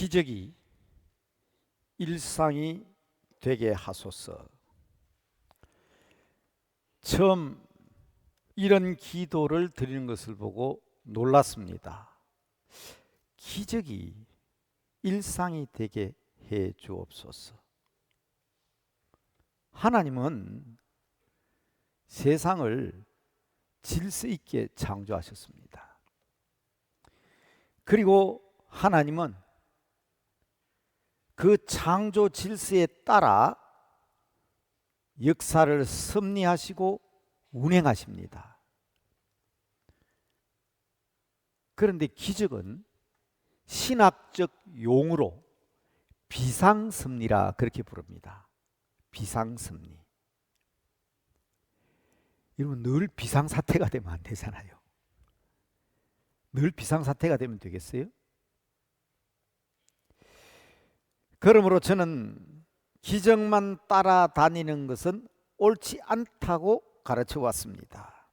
기적이 일상이 되게 하소서. 처음 이런 기도를 드리는 것을 보고 놀랐습니다. 기적이 일상이 되게 해 주옵소서. 하나님은 세상을 질서 있게 창조하셨습니다. 그리고 하나님은 그 창조 질서에 따라 역사를 섭리하시고 운행하십니다. 그런데 기적은 신학적 용어로 비상섭리라 그렇게 부릅니다. 비상섭리. 여러분, 늘 비상사태가 되면 안 되잖아요. 늘 비상사태가 되면 되겠어요? 그러므로 저는 기적만 따라다니는 것은 옳지 않다고 가르쳐 왔습니다.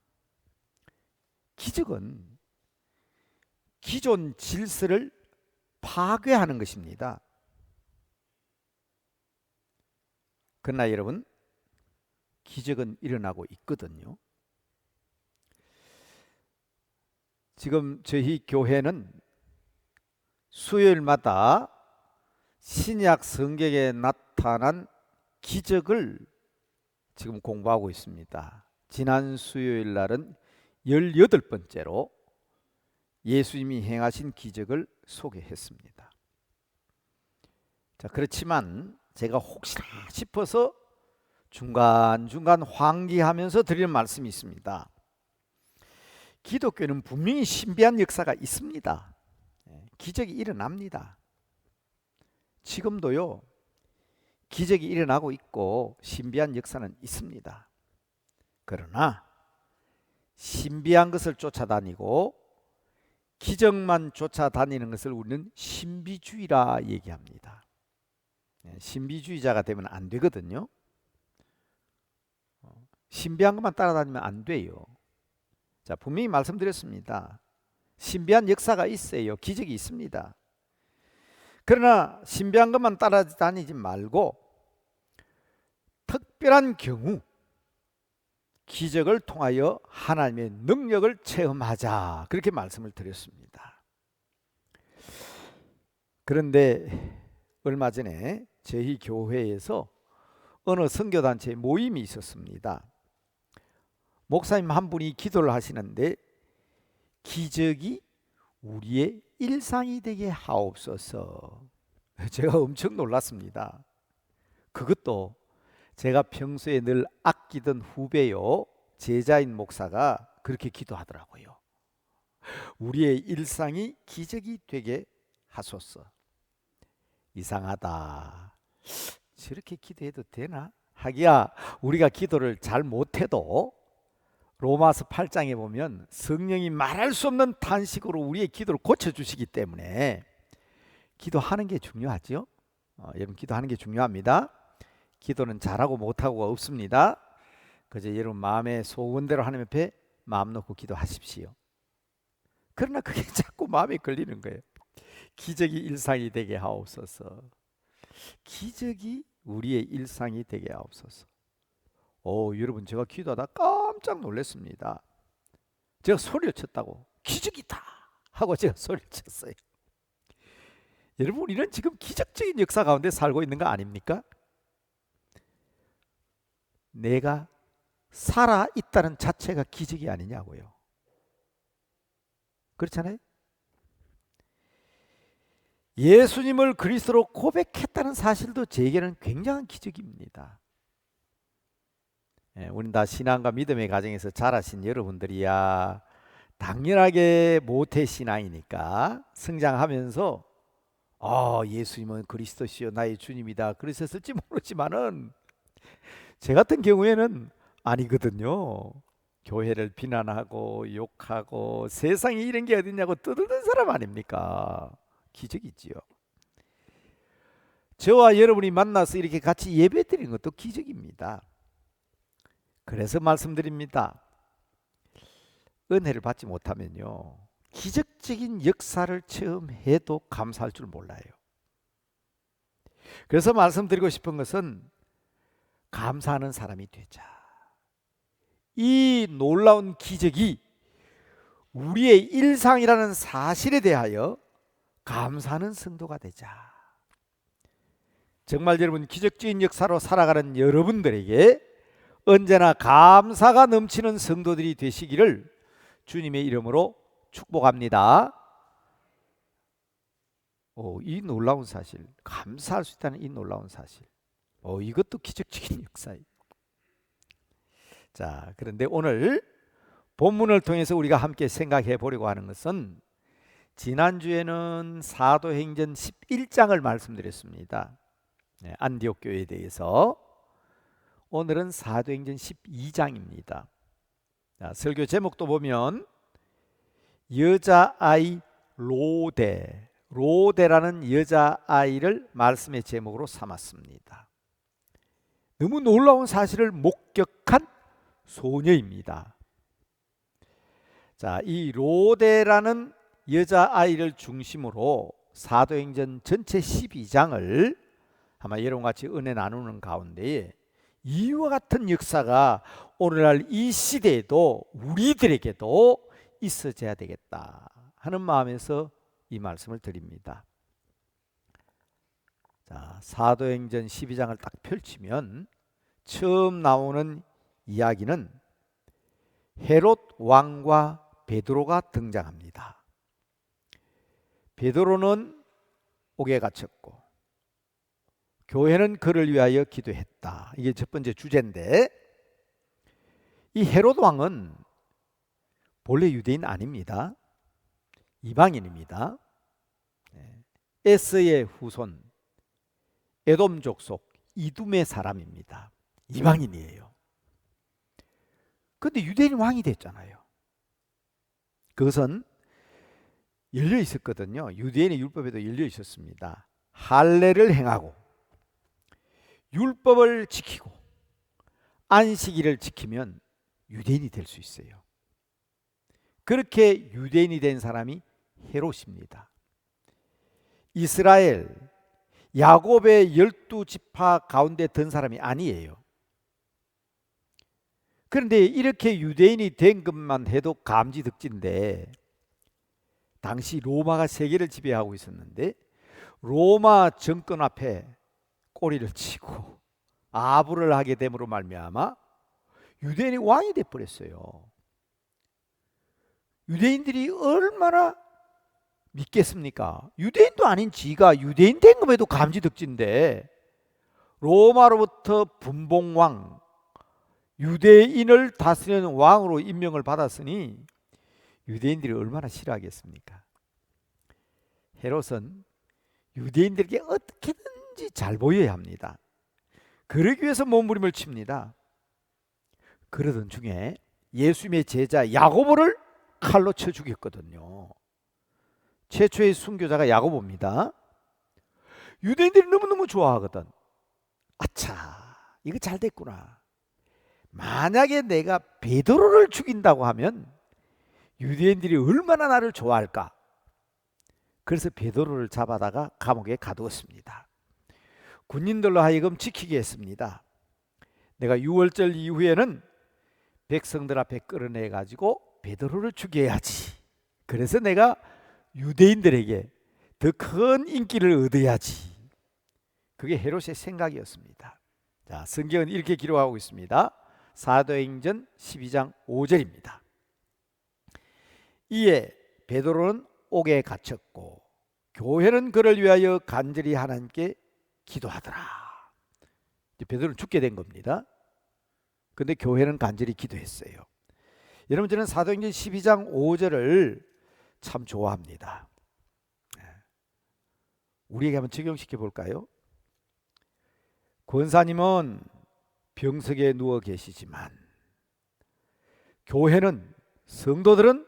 기적은 기존 질서를 파괴하는 것입니다. 그러나 여러분, 기적은 일어나고 있거든요. 지금 저희 교회는 수요일마다 신약 성경에 나타난 기적을 지금 공부하고 있습니다. 지난 수요일 날은 18번째로 예수님이 행하신 기적을 소개했습니다. 자, 그렇지만 제가 혹시나 싶어서 중간중간 환기하면서 드리는 말씀이 있습니다. 기독교는 분명히 신비한 역사가 있습니다. 기적이 일어납니다. 지금도요, 기적이 일어나고 있고 신비한 역사는 있습니다. 그러나 신비한 것을 쫓아다니고 기적만 쫓아다니는 것을 우리는 신비주의라 얘기합니다. 신비주의자가 되면 안 되거든요. 신비한 것만 따라다니면 안 돼요. 자, 분명히 말씀드렸습니다. 신비한 역사가 있어요. 기적이 있습니다. 그러나 신비한 것만 따라다니지 말고 특별한 경우 기적을 통하여 하나님의 능력을 체험하자, 그렇게 말씀을 드렸습니다. 그런데 얼마 전에 저희 교회에서 어느 선교단체 모임이 있었습니다. 목사님 한 분이 기도를 하시는데 기적이 우리의 일상이 되게 하옵소서. 제가 엄청 놀랐습니다. 그것도 제가 평소에 늘 아끼던 후배요, 제자인 목사가 그렇게 기도하더라고요. 우리의 일상이 기적이 되게 하소서. 이상하다. 저렇게 기도해도 되나? 하기야 우리가 기도를 잘 못해도 로마서 8장에 보면 성령이 말할 수 없는 탄식으로 우리의 기도를 고쳐주시기 때문에 기도하는 게 중요하죠. 여러분, 기도하는 게 중요합니다. 기도는 잘하고 못하고가 없습니다. 그저 여러분 마음의 소원대로 하나님 앞에 마음 놓고 기도하십시오. 그러나 그게 자꾸 마음에 걸리는 거예요. 기적이 일상이 되게 하옵소서. 기적이 우리의 일상이 되게 하옵소서. 여러분, 제가 기도하다 깜짝 놀랐습니다. 제가 소리를 쳤다고, 기적이다 하고 제가 소리를 쳤어요. 여러분, 우리는 지금 기적적인 역사 가운데 살고 있는 거 아닙니까? 내가 살아있다는 자체가 기적이 아니냐고요. 그렇잖아요? 예수님을 그리스도로 고백했다는 사실도 제게는 굉장한 기적입니다. 우린 다 신앙과 믿음의 과정에서 자라신 여러분들이야 당연하게 모태신앙이니까 성장하면서 예수님은 그리스도시요 나의 주님이다 그러셨을지 모르지만은 제 같은 경우에는 아니거든요. 교회를 비난하고 욕하고 세상에 이런 게 어딨냐고 떠들던 사람 아닙니까? 기적이지요. 저와 여러분이 만나서 이렇게 같이 예배드리는 것도 기적입니다. 그래서 말씀드립니다. 은혜를 받지 못하면요, 기적적인 역사를 체험해도 감사할 줄 몰라요. 그래서 말씀드리고 싶은 것은 감사하는 사람이 되자. 이 놀라운 기적이 우리의 일상이라는 사실에 대하여 감사하는 성도가 되자. 정말 여러분, 기적적인 역사로 살아가는 여러분들에게 언제나 감사가 넘치는 성도들이 되시기를 주님의 이름으로 축복합니다. 이 놀라운 사실, 감사할 수 있다는 이 놀라운 사실, 이것도 기적적인 역사예요. 자, 그런데 오늘 본문을 통해서 우리가 함께 생각해 보려고 하는 것은, 지난주에는 사도행전 11장을 말씀드렸습니다. 안디옥 교회에 대해서. 오늘은 사도행전 12장입니다. 자, 설교 제목도 보면 여자아이 로데라는 여자아이를 말씀의 제목으로 삼았습니다. 너무 놀라운 사실을 목격한 소녀입니다. 자, 이 로데라는 여자아이를 중심으로 사도행전 전체 12장을 아마 여러분과 같이 은혜 나누는 가운데에 이와 같은 역사가 오늘날 이 시대에도 우리들에게도 있어져야 되겠다 하는 마음에서 이 말씀을 드립니다. 자, 사도행전 12장을 딱 펼치면 처음 나오는 이야기는 헤롯 왕과 베드로가 등장합니다. 베드로는 옥에 갇혔고 교회는 그를 위하여 기도했다. 이게 첫 번째 주제인데, 이 헤롯 왕은 본래 유대인 아닙니다. 이방인입니다. 에스의 후손, 에돔 족속 이둠의 사람입니다. 이방인이에요. 그런데 유대인 왕이 됐잖아요. 그것은 열려 있었거든요. 유대인의 율법에도 열려 있었습니다. 할례를 행하고 율법을 지키고 안식일을 지키면 유대인이 될 수 있어요. 그렇게 유대인이 된 사람이 헤롯입니다. 이스라엘 야곱의 12지파 가운데 든 사람이 아니에요. 그런데 이렇게 유대인이 된 것만 해도 감지덕진데, 당시 로마가 세계를 지배하고 있었는데 로마 정권 앞에 꼬리를 치고 아부를 하게 됨으로 말미암아 유대인이 왕이 돼버렸어요. 유대인들이 얼마나 믿겠습니까? 유대인도 아닌 지가 유대인 된 것에도 감지덕진데 로마로부터 분봉왕, 유대인을 다스리는 왕으로 임명을 받았으니 유대인들이 얼마나 싫어하겠습니까? 헤롯은 유대인들에게 어떻게든지 잘 보여야 합니다. 그러기 위해서 몸부림을 칩니다. 그러던 중에 예수님의 제자 야고보를 칼로 쳐 죽였거든요. 최초의 순교자가 야고보입니다. 유대인들이 너무너무 좋아하거든. 아차, 이거 잘 됐구나. 만약에 내가 베드로를 죽인다고 하면 유대인들이 얼마나 나를 좋아할까. 그래서 베드로를 잡아다가 감옥에 가두었습니다. 군인들로 하여금 지키게 했습니다. 내가 유월절 이후에는 백성들 앞에 끌어내 가지고 베드로를 죽여야지. 그래서 내가 유대인들에게 더 큰 인기를 얻어야지. 그게 헤롯의 생각이었습니다. 자, 성경은 이렇게 기록하고 있습니다. 사도행전 12장 5절입니다. 이에 베드로는 옥에 갇혔고 교회는 그를 위하여 간절히 하나님께 기도하더라. 베드로는 죽게 된 겁니다. 근데 교회는 간절히 기도했어요. 여러분, 저는 사도행전 12장 5절을 참 좋아합니다. 우리에게 한번 적용시켜 볼까요? 권사님은 병석에 누워 계시지만 교회는, 성도들은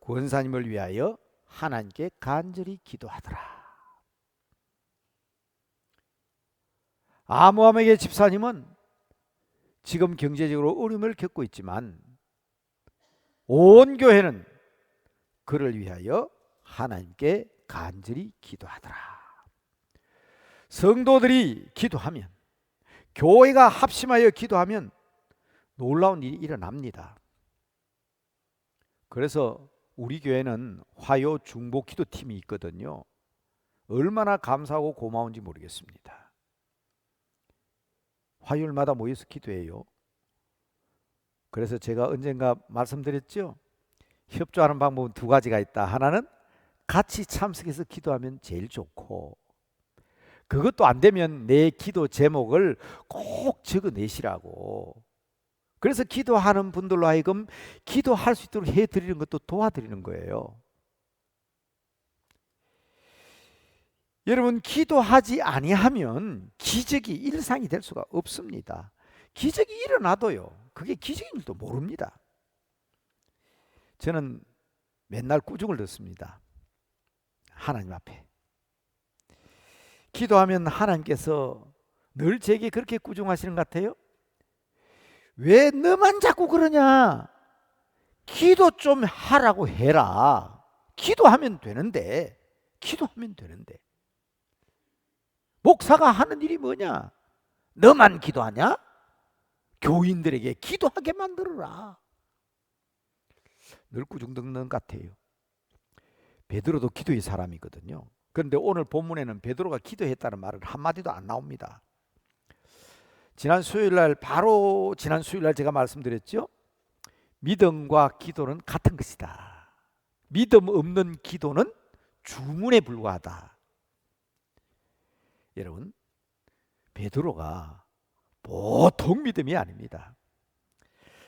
권사님을 위하여 하나님께 간절히 기도하더라. 아므함에게 집사님은 지금 경제적으로 어려움을 겪고 있지만 온 교회는 그를 위하여 하나님께 간절히 기도하더라. 성도들이 기도하면, 교회가 합심하여 기도하면 놀라운 일이 일어납니다. 그래서 우리 교회는 화요 중보 기도팀이 있거든요. 얼마나 감사하고 고마운지 모르겠습니다. 화요일마다 모여서 기도해요. 그래서 제가 언젠가 말씀드렸죠. 협조하는 방법은 두 가지가 있다. 하나는 같이 참석해서 기도하면 제일 좋고, 그것도 안 되면 내 기도 제목을 꼭 적어내시라고. 그래서 기도하는 분들로 하여금 기도할 수 있도록 해드리는 것도 도와드리는 거예요. 여러분, 기도하지 아니하면 기적이 일상이 될 수가 없습니다. 기적이 일어나도요, 그게 기적인 줄도 모릅니다. 저는 맨날 꾸중을 듣습니다. 하나님 앞에 기도하면 하나님께서 늘 제게 그렇게 꾸중하시는 것 같아요. 왜 너만 자꾸 그러냐? 기도 좀 하라고 해라. 기도하면 되는데. 목사가 하는 일이 뭐냐? 너만 기도하냐? 교인들에게 기도하게 만들어라. 늘 꾸중 듣는 것 같아요. 베드로도 기도의 사람이거든요. 그런데 오늘 본문에는 베드로가 기도했다는 말은 한마디도 안 나옵니다. 지난 수요일날 제가 말씀드렸죠. 믿음과 기도는 같은 것이다. 믿음 없는 기도는 주문에 불과하다. 여러분, 베드로가 보통 믿음이 아닙니다.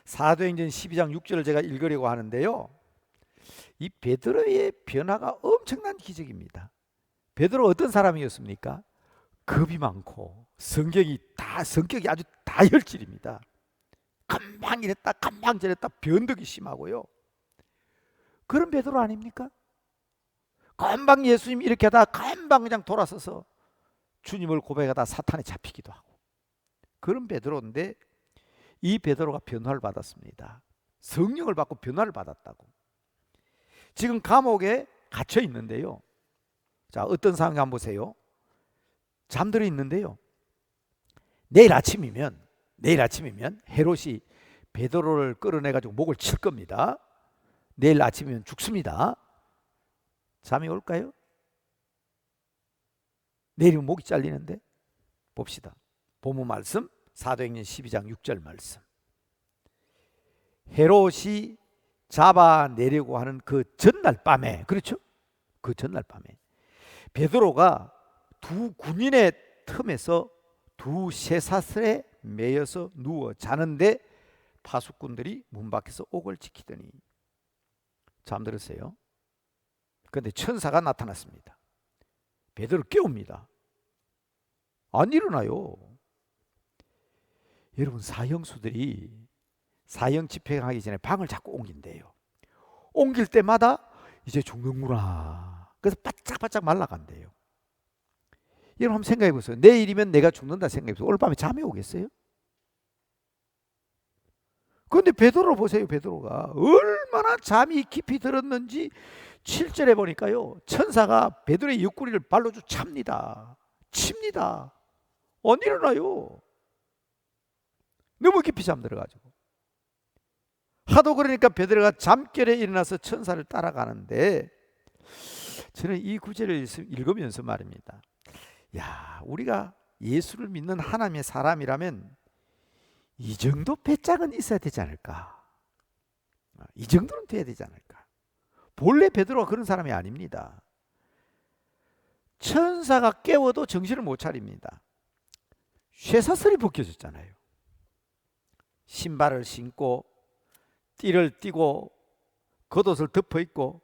사도행전 12장 6절을 제가 읽으려고 하는데요, 이 베드로의 변화가 엄청난 기적입니다. 베드로 어떤 사람이었습니까? 겁이 많고 성격이 아주 다혈질입니다. 금방 이랬다 금방 저랬다 변덕이 심하고요. 그런 베드로 아닙니까? 금방 예수님 이렇게 하다 금방 그냥 돌아서서 주님을 고백하다 사탄에 잡히기도 하고, 그런 베드로인데 이 베드로가 변화를 받았습니다. 성령을 받고 변화를 받았다고. 지금 감옥에 갇혀 있는데요. 자, 어떤 상황이 한번 보세요. 잠들어 있는데요. 내일 아침이면 헤롯이 베드로를 끌어내 가지고 목을 칠 겁니다. 내일 아침이면 죽습니다. 잠이 올까요? 내일이면 목이 잘리는데. 봅시다. 본문 말씀 사도행전 12장 6절 말씀. 헤롯이 잡아내려고 하는 그 전날 밤에, 그렇죠? 그 전날 밤에 베드로가 두 군인의 틈에서 두 쇠사슬에 매여서 누워 자는데 파수꾼들이 문 밖에서 옥을 지키더니, 잠들었어요. 그런데 천사가 나타났습니다. 베드로를 깨웁니다. 안 일어나요. 여러분, 사형수들이 사형 집행하기 전에 방을 자꾸 옮긴대요. 옮길 때마다 이제 죽는구나. 그래서 바짝바짝 말라간대요. 여러분 한번 생각해 보세요. 내일이면 내가 죽는다 생각해 보세요. 오늘 밤에 잠이 오겠어요? 그런데 베드로 보세요. 베드로가 얼마나 잠이 깊이 들었는지 7절에 보니까요, 천사가 베드로의 옆구리를 발로 쭉 찹니다. 칩니다. 안 일어나요. 너무 깊이 잠들어가지고. 하도 그러니까 베드로가 잠결에 일어나서 천사를 따라가는데, 저는 이 구절을 읽으면서 말입니다. 야, 우리가 예수를 믿는 하나님의 사람이라면 이 정도 배짱은 있어야 되지 않을까? 이 정도는 돼야 되지 않을까? 본래 베드로가 그런 사람이 아닙니다. 천사가 깨워도 정신을 못 차립니다. 쇠사슬이 벗겨졌잖아요. 신발을 신고 띠를 띠고 겉옷을 덮어 입고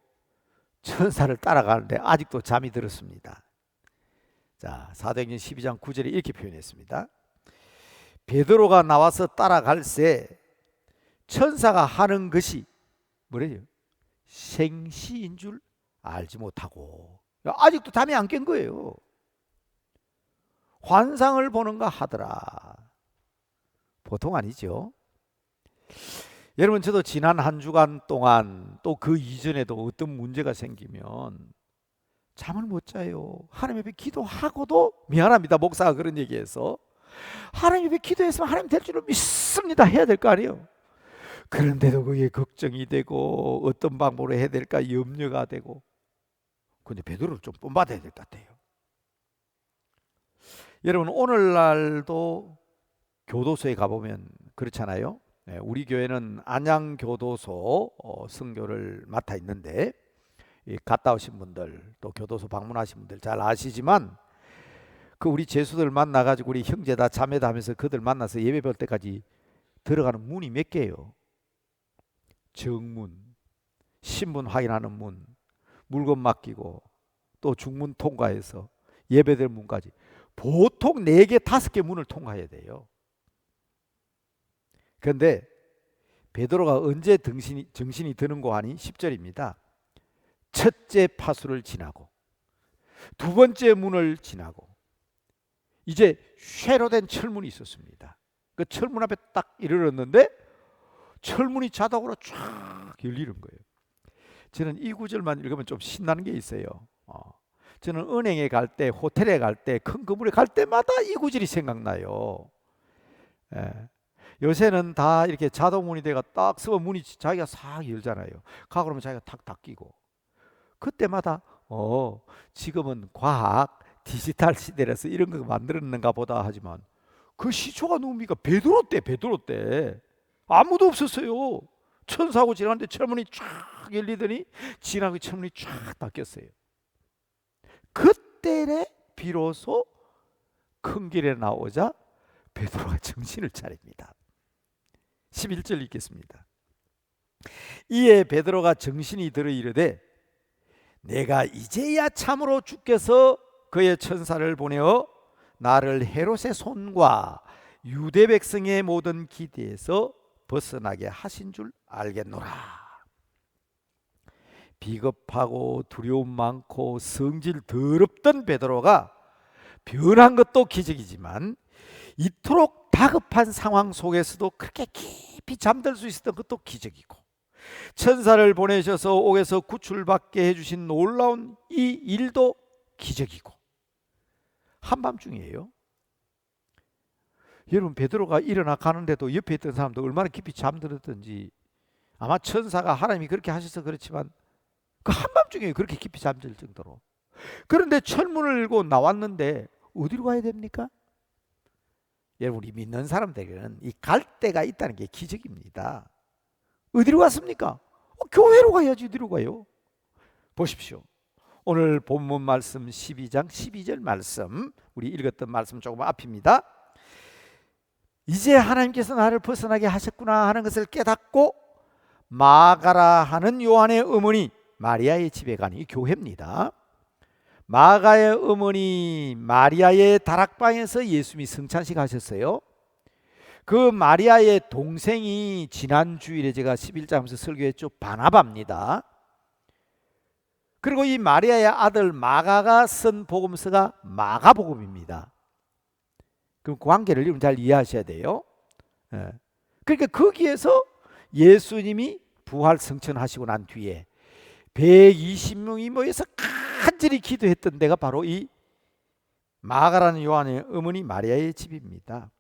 천사를 따라가는데 아직도 잠이 들었습니다. 자, 사도행전 12장 9절에 이렇게 표현했습니다. 베드로가 나와서 따라갈새 천사가 하는 것이 뭐래요? 생시인 줄 알지 못하고, 아직도 잠이 안 깬 거예요. 환상을 보는가 하더라. 보통 아니죠. 여러분, 저도 지난 한 주간 동안 또 그 이전에도 어떤 문제가 생기면 잠을 못 자요. 하나님 앞에 기도하고도 미안합니다. 목사가 그런 얘기해서 하나님 앞에 기도했으면 하나님 될 줄을 믿습니다. 해야 될 거 아니에요. 그런데도 그게 걱정이 되고 어떤 방법으로 해야 될까 염려가 되고. 근데 베드로를 좀 본받아야 될 것 같아요. 여러분 오늘날도 교도소에 가보면 그렇잖아요. 네, 우리 교회는 안양교도소 선교를 맡아 있는데 갔다 오신 분들 또 교도소 방문하신 분들 잘 아시지만 그 우리 죄수들 만나가지고 우리 형제다 자매다 하면서 그들 만나서 예배 볼 때까지 들어가는 문이 몇 개예요? 정문, 신분 확인하는 문, 물건 맡기고 또 중문 통과해서 예배될 문까지 보통 4개, 5개 문을 통과해야 돼요. 그런데 베드로가 언제 정신이 드는 거 아니? 10절입니다. 첫째 파수를 지나고 두 번째 문을 지나고 이제 쇠로 된 철문이 있었습니다. 그 철문 앞에 딱 이르렀는데 철문이 자동으로 쫙 열리는 거예요. 저는 이 구절만 읽으면 좀 신나는 게 있어요. 저는 은행에 갈 때, 호텔에 갈 때, 큰 건물에 갈 때마다 이 구절이 생각나요. 예. 요새는 다 이렇게 자동문이 돼가 딱 쓰면 문이 자기가 싹 열잖아요. 가 그러면 자기가 탁 닫히고. 그때마다 지금은 과학, 디지털 시대라서 이런 거 만들었는가 보다 하지만 그 시초가 누굽니까? 베드로 때 아무도 없었어요. 천사하고 지나갔는데 철문이 쫙 열리더니 지나고 철문이 쫙 닫혔어요. 그때에 비로소 큰 길에 나오자 베드로가 정신을 차립니다. 11절 읽겠습니다. 이에 베드로가 정신이 들어 이르되 내가 이제야 참으로 주께서 그의 천사를 보내어 나를 헤롯의 손과 유대 백성의 모든 기대에서 벗어나게 하신 줄 알겠노라. 비겁하고 두려움 많고 성질 더럽던 베드로가 변한 것도 기적이지만 이토록 다급한 상황 속에서도 그렇게 깊이 잠들 수 있었던 것도 기적이고 천사를 보내셔서 옥에서 구출받게 해주신 놀라운 이 일도 기적이고 한밤중이에요. 여러분 베드로가 일어나 가는데도 옆에 있던 사람도 얼마나 깊이 잠들었던지 아마 천사가 하나님이 그렇게 하셔서 그렇지만 그 한밤중에 그렇게 깊이 잠들 정도로. 그런데 철문을 열고 나왔는데 어디로 가야 됩니까? 여러분 우리 믿는 사람들에게는 이 갈 데가 있다는 게 기적입니다. 어디로 갔습니까? 교회로 가야지 어디로 가요? 보십시오. 오늘 본문 말씀 12장 12절 말씀 우리 읽었던 말씀 조금 앞입니다. 이제 하나님께서 나를 벗어나게 하셨구나 하는 것을 깨닫고 마가라 하는 요한의 어머니 마리아의 집에 가니 교회입니다. 마가의 어머니 마리아의 다락방에서 예수님이 성찬식 하셨어요. 그 마리아의 동생이 지난 주일에 제가 11장에서 설교했죠. 바나바입니다. 그리고 이 마리아의 아들 마가가 쓴 복음서가 마가복음입니다. 그 관계를 여러분 잘 이해하셔야 돼요. 그러니까 거기에서 예수님이 부활 성천하시고 난 뒤에 120명이 모여서 간절히 기도했던 데가 바로 이 마가라는 요한의 어머니 마리아의 집입니다.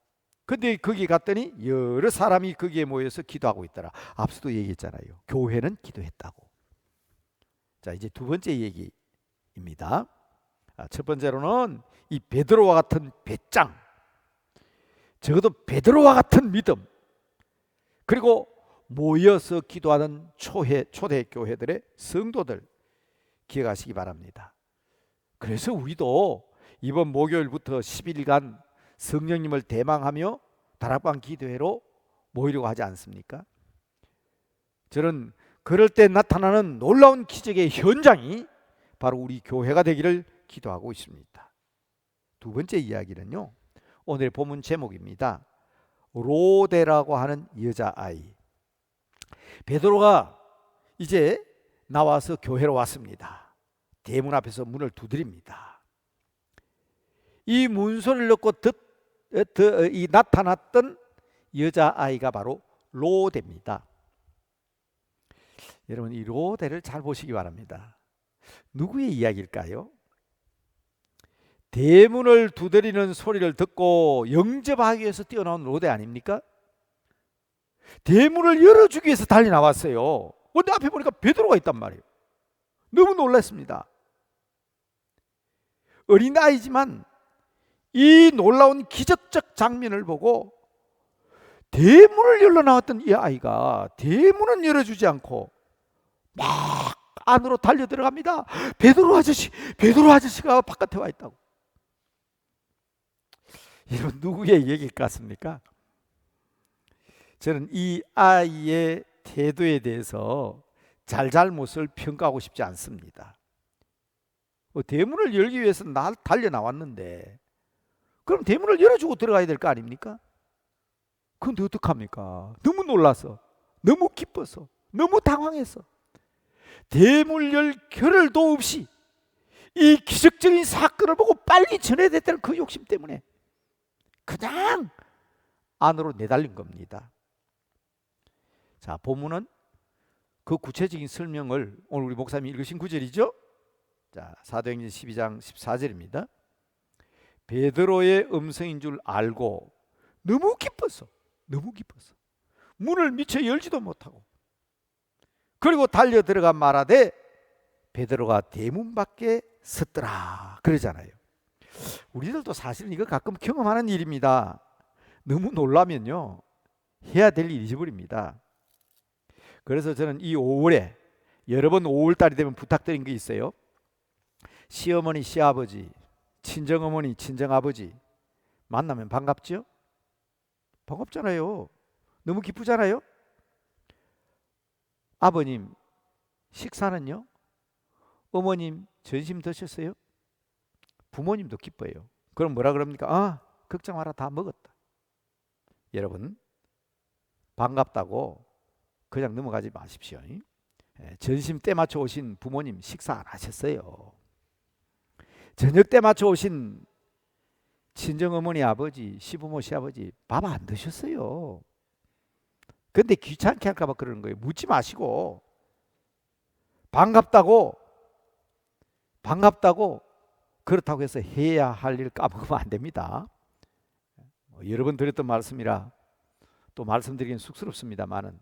근데 거기 갔더니 여러 사람이 거기에 모여서 기도하고 있더라. 앞서도 얘기했잖아요. 교회는 기도했다고. 자, 이제 두 번째 얘기입니다. 첫 번째로는 이 베드로와 같은 배짱, 적어도 베드로와 같은 믿음, 그리고 모여서 기도하는 초대 교회들의 성도들 기억하시기 바랍니다. 그래서 우리도 이번 목요일부터 10일간 성령님을 대망하며 다락방 기도회로 모이려고 하지 않습니까? 저는 그럴 때 나타나는 놀라운 기적의 현장이 바로 우리 교회가 되기를 기도하고 있습니다. 두 번째 이야기는요, 오늘 본문 제목입니다. 로데라고 하는 여자아이. 베드로가 이제 나와서 교회로 왔습니다. 대문 앞에서 문을 두드립니다. 이 문소리를 듣고 이 나타났던 여자아이가 바로 로데입니다. 여러분 이 로데를 잘 보시기 바랍니다. 누구의 이야기일까요? 대문을 두드리는 소리를 듣고 영접하기 위해서 뛰어나온 로데 아닙니까? 대문을 열어주기 위해서 달리 나왔어요. 근데 앞에 보니까 베드로가 있단 말이에요. 너무 놀랐습니다. 어린아이지만 이 놀라운 기적적 장면을 보고 대문을 열러 나왔던 이 아이가 대문은 열어주지 않고 막 안으로 달려 들어갑니다. 베드로 아저씨가 바깥에 와 있다고. 이런 누구의 얘기일 것 같습니까? 저는 이 아이의 태도에 대해서 잘잘못을 평가하고 싶지 않습니다. 대문을 열기 위해서 달려 나왔는데 그럼 대문을 열어주고 들어가야 될 거 아닙니까? 그런데 어떡합니까? 너무 놀라서, 너무 기뻐서, 너무 당황해서 대문을 열 겨를도 없이 이 기적적인 사건을 보고 빨리 전해야 됐다는 그 욕심 때문에 그냥 안으로 내달린 겁니다. 자, 본문은 그 구체적인 설명을 오늘 우리 목사님이 읽으신 구절이죠. 자, 사도행전 12장 14절입니다. 베드로의 음성인 줄 알고 너무 기뻤어. 문을 미처 열지도 못하고 그리고 달려 들어가 말하되 베드로가 대문 밖에 섰더라 그러잖아요. 우리들도 사실은 이거 가끔 경험하는 일입니다. 너무 놀라면요 해야 될 일 잊어버립니다. 그래서 저는 이 5월에 여러 번 5월달이 되면 부탁드린 게 있어요. 시어머니, 시아버지, 친정어머니, 친정아버지 만나면 반갑죠? 반갑잖아요. 너무 기쁘잖아요. 아버님 식사는요? 어머님 점심 드셨어요? 부모님도 기뻐요. 그럼 뭐라 그럽니까? 아, 걱정 마라, 다 먹었다. 여러분 반갑다고 그냥 넘어가지 마십시오. 점심 때 맞춰 오신 부모님 식사 안 하셨어요. 저녁 때 맞춰 오신 친정어머니, 아버지, 시부모, 시아버지 밥 안 드셨어요. 근데 귀찮게 할까 봐 그러는 거예요. 묻지 마시고 반갑다고 그렇다고 해서 해야 할 일 까먹으면 안 됩니다. 여러 번 드렸던 말씀이라 또 말씀드리긴 쑥스럽습니다만은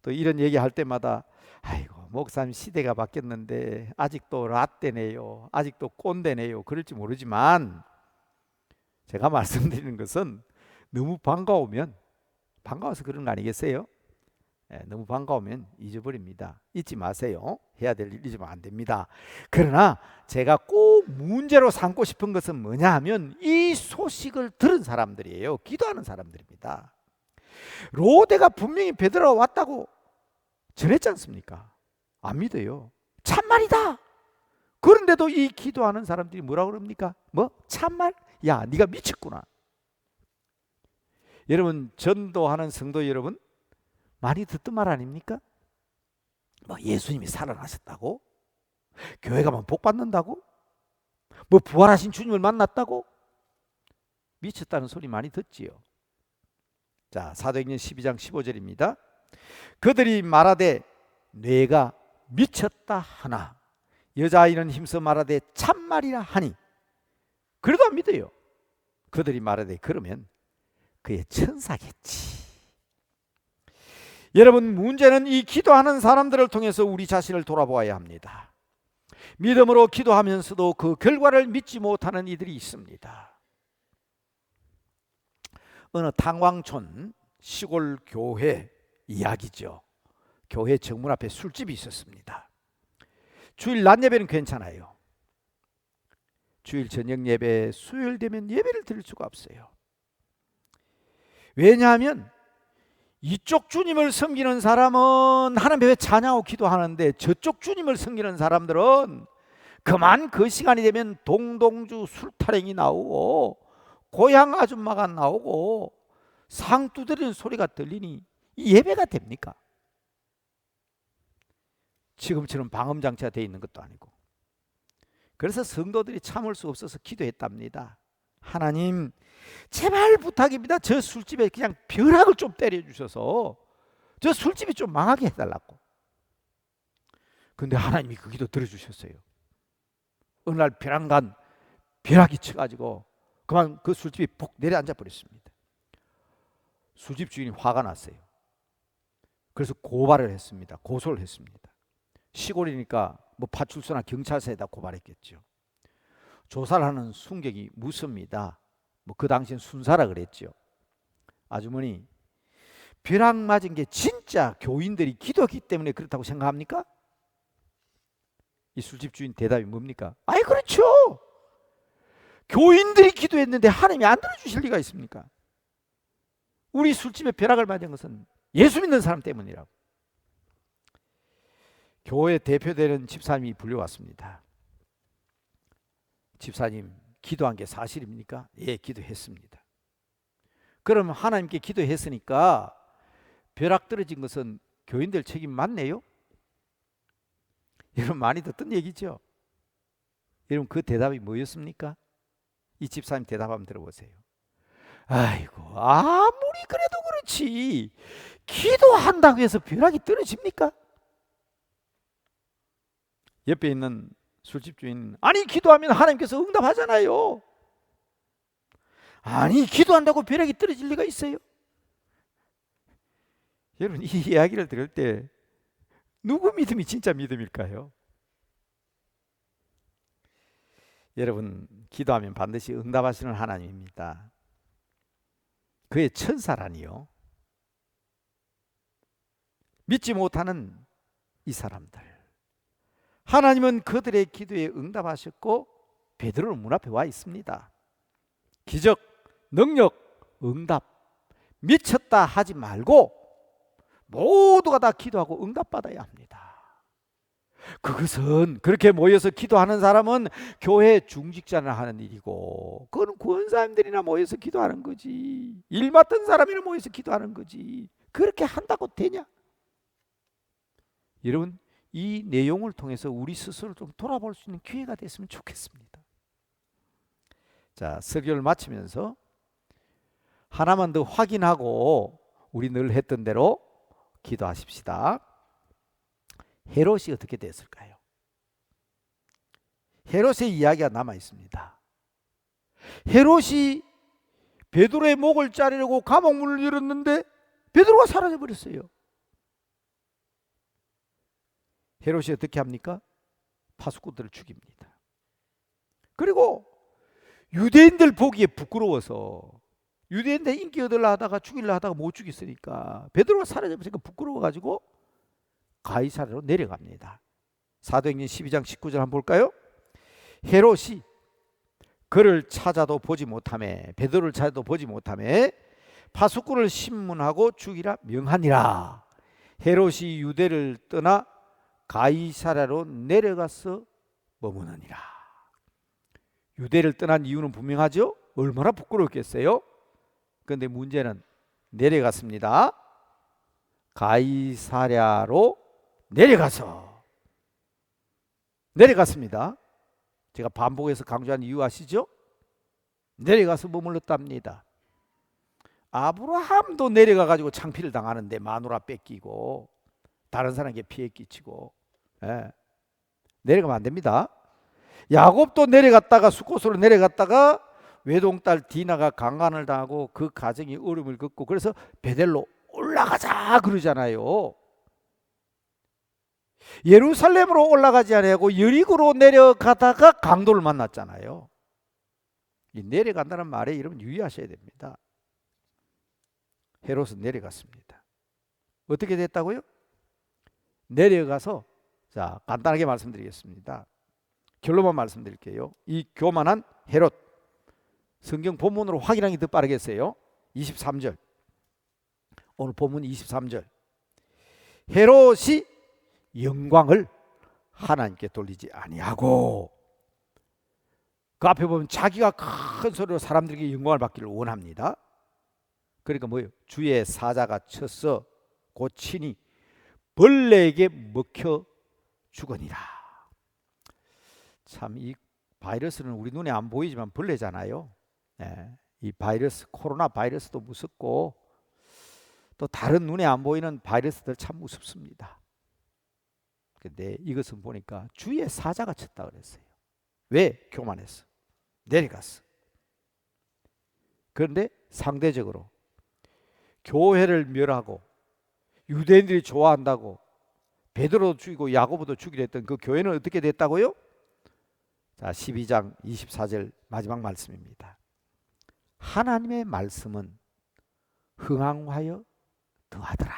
또 이런 얘기할 때마다 아이고 목사님 시대가 바뀌었는데 아직도 라떼네요, 아직도 꼰대네요 그럴지 모르지만 제가 말씀드리는 것은 너무 반가워서 그런 거 아니겠어요? 너무 반가우면 잊어버립니다. 잊지 마세요. 해야 될 일 잊으면 안 됩니다. 그러나 제가 꼭 문제로 삼고 싶은 것은 뭐냐 하면 이 소식을 들은 사람들이에요. 기도하는 사람들입니다. 로데가 분명히 베드로가 왔다고 전했지 않습니까? 안 믿어요. 참말이다. 그런데도 이 기도하는 사람들이 뭐라고 그럽니까? 뭐? 참말? 야, 네가 미쳤구나. 여러분 전도하는 성도 여러분 많이 듣던 말 아닙니까? 뭐 예수님이 살아나셨다고? 교회 가면 복 받는다고? 뭐 부활하신 주님을 만났다고? 미쳤다는 소리 많이 듣지요. 자, 사도행전 12장 15절입니다. 그들이 말하되 뇌가 미쳤다 하나 여자아이는 힘써 말하되 참말이라 하니 그래도 안 믿어요. 그들이 말하되 그러면 그의 천사겠지. 여러분 문제는 이 기도하는 사람들을 통해서 우리 자신을 돌아보아야 합니다. 믿음으로 기도하면서도 그 결과를 믿지 못하는 이들이 있습니다. 어느 탄광촌 시골 교회 이야기죠. 교회 정문 앞에 술집이 있었습니다. 주일 낮 예배는 괜찮아요. 주일 저녁 예배, 수요일 되면 예배를 드릴 수가 없어요. 왜냐하면 이쪽 주님을 섬기는 사람은 하나님 앞에 찬양하고 기도하는데 저쪽 주님을 섬기는 사람들은 그만 그 시간이 되면 동동주 술타령이 나오고 고향 아줌마가 나오고 상 두드리는 소리가 들리니 이 예배가 됩니까? 지금처럼 방음장치가 되어 있는 것도 아니고. 그래서 성도들이 참을 수 없어서 기도했답니다. 하나님 제발 부탁입니다. 저 술집에 그냥 벼락을 좀 때려주셔서 저 술집이 좀 망하게 해달라고. 근데 하나님이 그 기도 들어주셨어요. 어느 날 벼락이 쳐가지고 그만 그 술집이 폭 내려앉아 버렸습니다. 술집 주인이 화가 났어요. 그래서 고발을 했습니다. 고소를 했습니다. 시골이니까 뭐 파출소나 경찰서에다 고발했겠죠. 조사를 하는 순경이 묻습니다. 뭐 그 당시엔 순사라 그랬죠. 아주머니, 벼락 맞은 게 진짜 교인들이 기도했기 때문에 그렇다고 생각합니까? 이 술집 주인 대답이 뭡니까? 아이 그렇죠. 교인들이 기도했는데 하나님이 안 들어주실 리가 있습니까? 우리 술집에 벼락을 맞은 것은 예수 믿는 사람 때문이라고. 교회 대표되는 집사님이 불려왔습니다. 집사님, 기도한 게 사실입니까? 예, 기도했습니다. 그럼 하나님께 기도했으니까 벼락 떨어진 것은 교인들 책임 맞네요? 여러분 많이 듣던 얘기죠? 여러분 그 대답이 뭐였습니까? 이 집사님 대답 한번 들어보세요. 아이고, 아무리 그래도 그렇지 기도한다고 해서 벼락이 떨어집니까? 옆에 있는 술집 주인, 아니 기도하면 하나님께서 응답하잖아요. 아니 기도한다고 벼락이 떨어질 리가 있어요? 여러분 이 이야기를 들을 때 누구 믿음이 진짜 믿음일까요? 여러분 기도하면 반드시 응답하시는 하나님입니다. 그의 천사라니요. 믿지 못하는 이 사람들, 하나님은 그들의 기도에 응답하셨고 베드로는 문 앞에 와 있습니다. 기적, 능력, 응답, 미쳤다 하지 말고 모두가 다 기도하고 응답받아야 합니다. 그것은 그렇게 모여서 기도하는 사람은 교회 중직자나 하는 일이고, 그건 구원사님들이나 모여서 기도하는 거지, 일 맡은 사람이나 모여서 기도하는 거지. 그렇게 한다고 되냐? 여러분 이 내용을 통해서 우리 스스로 좀 돌아볼 수 있는 기회가 됐으면 좋겠습니다. 자, 설교를 마치면서 하나만 더 확인하고 우리 늘 했던 대로 기도하십시다. 헤롯이 어떻게 됐을까요? 헤롯의 이야기가 남아 있습니다. 헤롯이 베드로의 목을 자르려고 감옥문을 열었는데 베드로가 사라져 버렸어요. 헤롯이 어떻게 합니까? 파수꾼들을 죽입니다. 그리고 유대인들 보기에 부끄러워서, 유대인들 인기 얻으려 하다가 죽이려 하다가 못 죽였으니까 베드로가 사라져버리니까 부끄러워가지고 가이사랴로 내려갑니다. 사도행전 12장 19절 한번 볼까요? 헤롯이 그를 찾아도 보지 못하매, 베드로를 찾아도 보지 못하매 파수꾼을 신문하고 죽이라 명하니라. 헤롯이 유대를 떠나 가이사랴로 내려가서 머무느니라. 유대를 떠난 이유는 분명하죠? 얼마나 부끄럽겠어요? 그런데 문제는 내려갔습니다. 가이사랴로 내려갔습니다. 제가 반복해서 강조한 이유 아시죠? 내려가서 머물렀답니다. 아브라함도 내려가가지고 창피를 당하는데 마누라 뺏기고 다른 사람에게 피해 끼치고, 내려가면 안 됩니다. 야곱도 내려갔다가 숫곳으로 내려갔다가 외동딸 디나가 강간을 당하고 그 가정이 어려움을 겪고, 그래서 베델로 올라가자 그러잖아요. 예루살렘으로 올라가지 않고 여리고로 내려가다가 강도를 만났잖아요. 이 내려간다는 말에 여러분 유의하셔야 됩니다. 헤롯은 내려갔습니다. 어떻게 됐다고요? 내려가서, 자 간단하게 말씀드리겠습니다. 결론만 말씀드릴게요. 이 교만한 헤롯, 성경 본문으로 확인하기 더 빠르겠어요. 23절, 오늘 본문 23절. 헤롯이 영광을 하나님께 돌리지 아니하고, 그 앞에 보면 자기가 큰 소리로 사람들에게 영광을 받기를 원합니다. 그러니까 뭐예요? 주의 사자가 쳐서 고치니 벌레에게 먹혀 죽으니라. 참 이 바이러스는 우리 눈에 안 보이지만 벌레잖아요. 이 바이러스, 코로나 바이러스도 무섭고 또 다른 눈에 안 보이는 바이러스들 참 무섭습니다. 근데 이것은 보니까 주의 사자가 쳤다 그랬어요. 왜? 교만했어. 내려갔어. 그런데 상대적으로 교회를 멸하고 유대인들이 좋아한다고 베드로도 죽이고 야고보도 죽이려 했던 그 교회는 어떻게 됐다고요? 자, 12장 24절 마지막 말씀입니다. 하나님의 말씀은 흥왕하여 더하더라.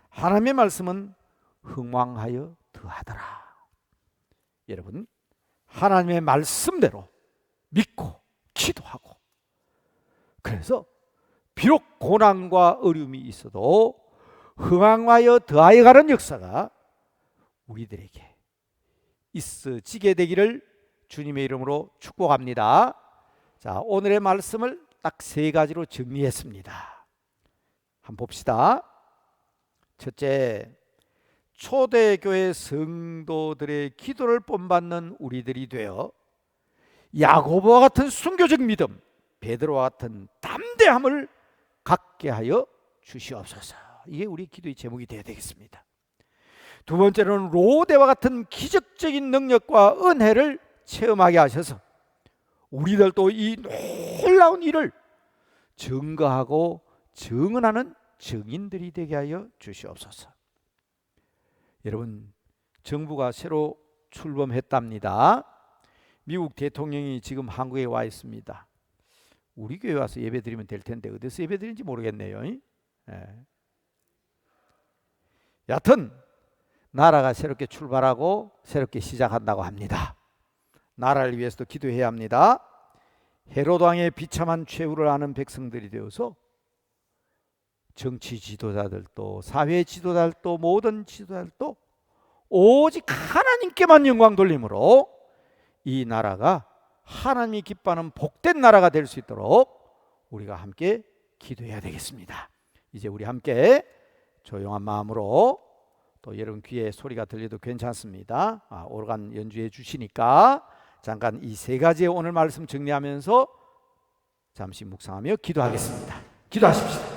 하나님의 말씀은 흥왕하여 더하더라. 여러분, 하나님의 말씀대로 믿고 기도하고, 그래서 비록 고난과 어려움이 있어도 흥왕하여 더하여 가는 역사가 우리들에게 있어지게 되기를 주님의 이름으로 축복합니다. 자, 오늘의 말씀을 딱 세 가지로 정리했습니다. 한번 봅시다. 첫째, 초대교회 성도들의 기도를 본받는 우리들이 되어 야고보와 같은 순교적 믿음, 베드로와 같은 담대함을 갖게 하여 주시옵소서. 이게 우리 기도의 제목이 되어야 되겠습니다. 두 번째로는 로대와 같은 기적적인 능력과 은혜를 체험하게 하셔서 우리들도 이 놀라운 일을 증거하고 증언하는 증인들이 되게 하여 주시옵소서. 여러분, 정부가 새로 출범했답니다. 미국 대통령이 지금 한국에 와 있습니다. 우리 교회 와서 예배 드리면 될 텐데 어디서 예배 드리는지 모르겠네요. 여하튼 나라가 새롭게 출발하고 새롭게 시작한다고 합니다. 나라를 위해서도 기도해야 합니다. 헤롯 왕의 비참한 최후를 아는 백성들이 되어서 정치 지도자들도 사회 지도자들도 모든 지도자들도 오직 하나님께만 영광 돌림으로 이 나라가 하나님이 기뻐하는 복된 나라가 될 수 있도록 우리가 함께 기도해야 되겠습니다. 이제 우리 함께 조용한 마음으로, 또 여러분 귀에 소리가 들려도 괜찮습니다. 오르간 연주해 주시니까 잠깐 이 세 가지의 오늘 말씀 정리하면서 잠시 묵상하며 기도하겠습니다. 기도하십시다.